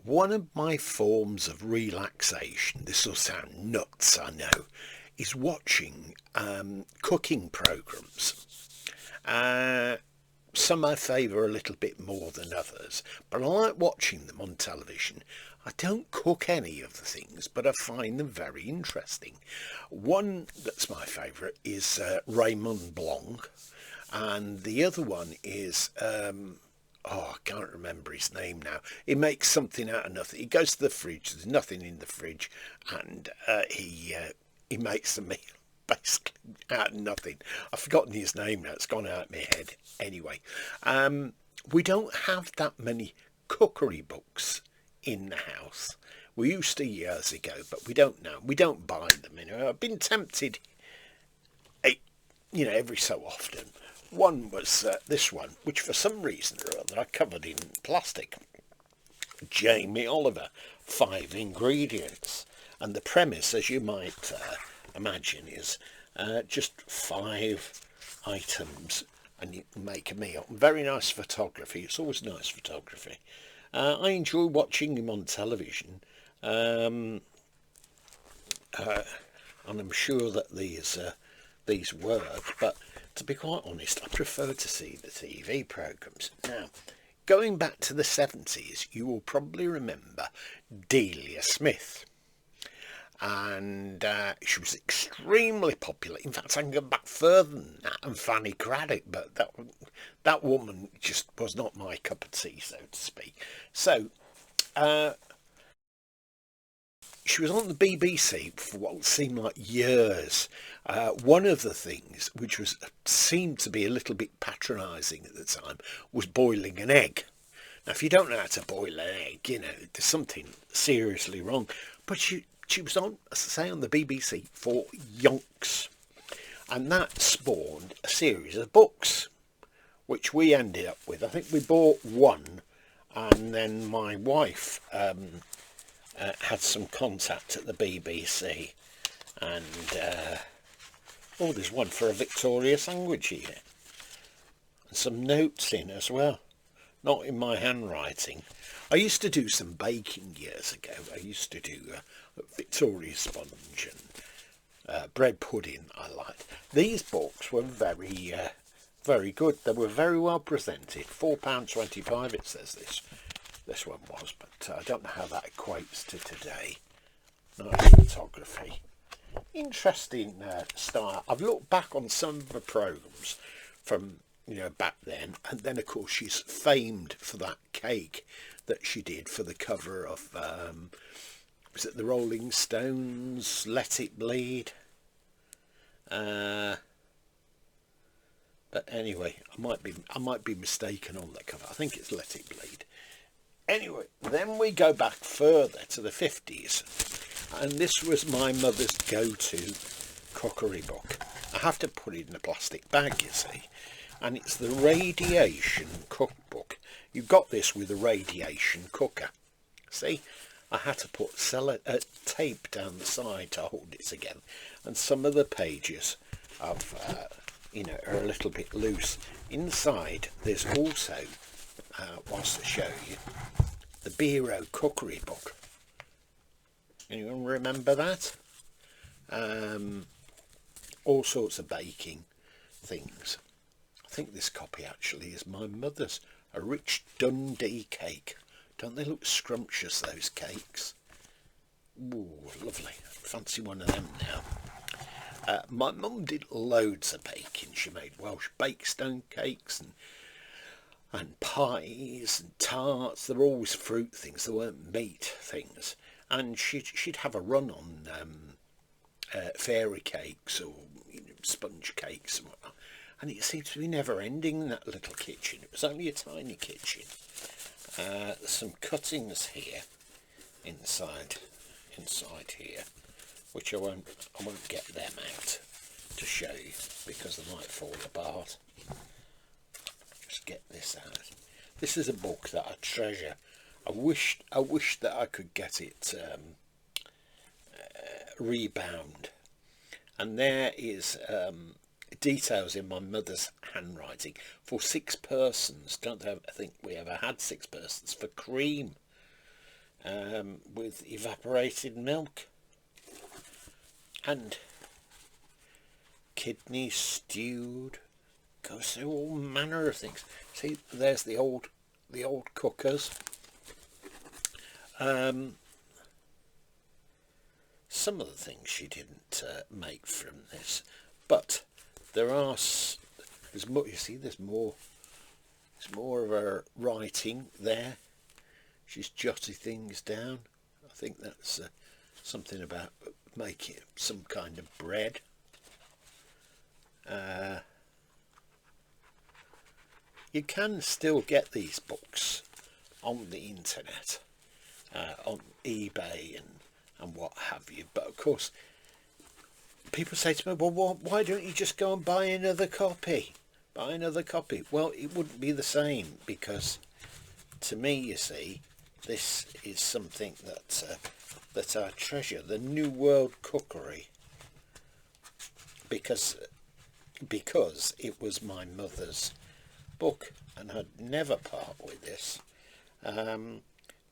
One of my forms of relaxation, this will sound nuts, I know, is watching cooking programs. Some I favour a little bit more than others, but I like watching them on television. I don't cook any of the things, but I find them very interesting. One that's my favourite is Raymond Blanc, and the other one is I can't remember his name now. He makes something out of nothing. He goes to the fridge, there's nothing in the fridge, and he makes the meal basically out of nothing. I've forgotten his name now, it's gone out of my head. Anyway, we don't have that many cookery books in the house. We used to years ago, but we don't now. We don't buy them. I've been tempted, every so often. One was this one, which for some reason or other I covered in plastic. Jamie Oliver, 5 ingredients. And the premise, as you might imagine, is just 5 items and you can make a meal. Very nice photography. It's always nice photography. I enjoy watching him on television. And I'm sure that these work, but to be quite honest, I prefer to see the TV programmes. Now, going back to the 70s, you will probably remember Delia Smith. And she was extremely popular. In fact, I can go back further than that, and Fanny Craddock, but that woman just was not my cup of tea, so to speak. So, she was on the BBC for what seemed like years. One of the things, which seemed to be a little bit patronising at the time, was boiling an egg. Now, if you don't know how to boil an egg, there's something seriously wrong. But she was on, as I say, on the BBC for yonks. And that spawned a series of books, which we ended up with. I think we bought one, and then my wife had some contact at the BBC, and there's one for a Victoria sandwich here, and some notes in as well, not in my handwriting. I used to do some baking years ago. I used to do Victoria sponge and bread pudding I liked. These books were very, very good. They were very well presented. £4.25 it says this one was, but I don't know how that equates to today. Nice photography. Interesting style. I've looked back on some of the programmes from back then, and then of course she's famed for that cake that she did for the cover of was it the Rolling Stones, Let It Bleed? But anyway, I might be mistaken on the cover. I think it's Let It Bleed. Anyway, then we go back further to the 50s, and this was my mother's go-to cookery book. I have to put it in a plastic bag, you see, and it's the Radiation Cookbook. You got this with a radiation cooker. See, I had to put tape down the side to hold it together, and some of the pages are a little bit loose. Inside, there's also, whilst I show you, the Bureau Cookery Book. Anyone remember that? All sorts of baking things. I think this copy actually is my mother's, a rich Dundee cake. Don't they look scrumptious, those cakes? Ooh, lovely. Fancy one of them now. My mum did loads of baking. She made Welsh bakestone cakes and pies and tarts. They were always fruit things. They weren't meat things. And she'd have a run on fairy cakes or sponge cakes and whatnot. And it seemed to be never ending in that little kitchen. It was only a tiny kitchen. There's some cuttings here inside here, which I won't get them out to show you because they might fall apart. Just get this out. This is a book that I treasure. I wish that I could get it rebound. And there is details in my mother's handwriting for 6 persons. Don't think we ever had 6 persons for cream. with evaporated milk and kidneys stewed. Goes through all manner of things. See, there's the old cookers. Some of the things she didn't make from this, but there's more. You see, there's more of her writing there. She's jotted things down. I think that's something about making some kind of bread. You can still get these books on the internet, on eBay and what have you. But of course, people say to me, well, why don't you just go and buy another copy? Buy another copy. Well, it wouldn't be the same, because to me, you see, this is something that I treasure, the New World Cookery, because it was my mother's book and I'd never part with this.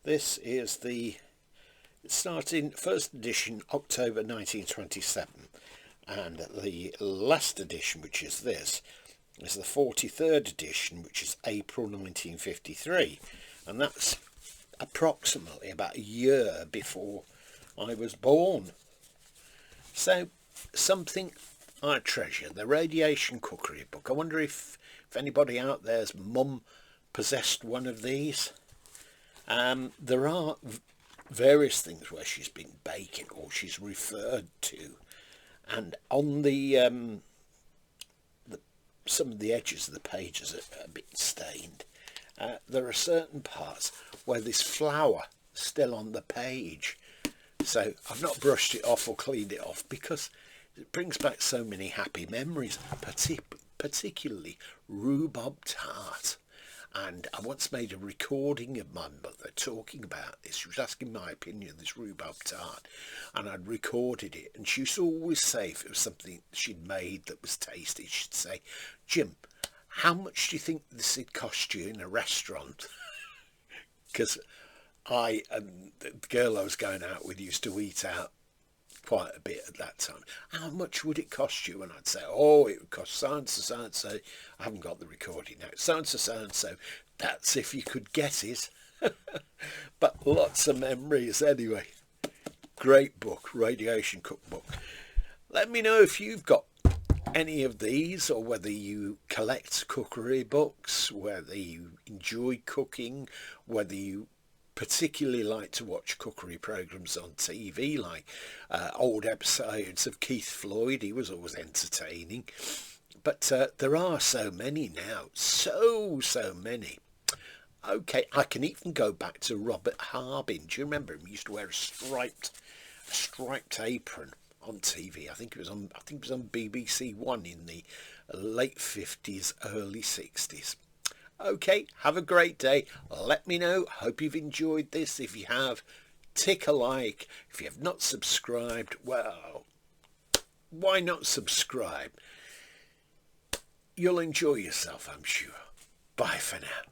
This is it started first edition October 1927, and the last edition, which is this, is the 43rd edition, which is April 1953, and that's approximately about a year before I was born. So something I treasure, the Radiation Cookery book. I wonder if anybody out there's mum possessed one of these. There are various things where she's been baking or she's referred to, and on the some of the edges of the pages are a bit stained. There are certain parts where there's flour still on the page, so I've not brushed it off or cleaned it off because it brings back so many happy memories, particularly rhubarb tart. And I once made a recording of my mother talking about this. She was asking my opinion of this rhubarb tart, and I'd recorded it. And she used to always say, if it was something she'd made that was tasty, she'd say, "Jim, how much do you think this would cost you in a restaurant?" Because the girl I was going out with used to eat out quite a bit at that time. "How much would it cost you?" And I'd say, "Oh, it would cost so-and-so, so-and-so." I haven't got the recording now. "So-and-so, so-and-so." That's if you could get it. But lots of memories anyway. Great book, Radiation Cookbook. Let me know if you've got any of these, or whether you collect cookery books, whether you enjoy cooking, whether you particularly like to watch cookery programs on TV, like old episodes of Keith Floyd. He was always entertaining. But there are so many now, so many. Okay, I can even go back to Robert Harbin. Do you remember him? He used to wear a striped apron on TV. I think it was on BBC One in the late 50s, early 60s. Okay, have a great day. Let me know. Hope you've enjoyed this. If you have, tick a like. If you have not subscribed, well, why not subscribe? You'll enjoy yourself, I'm sure. Bye for now.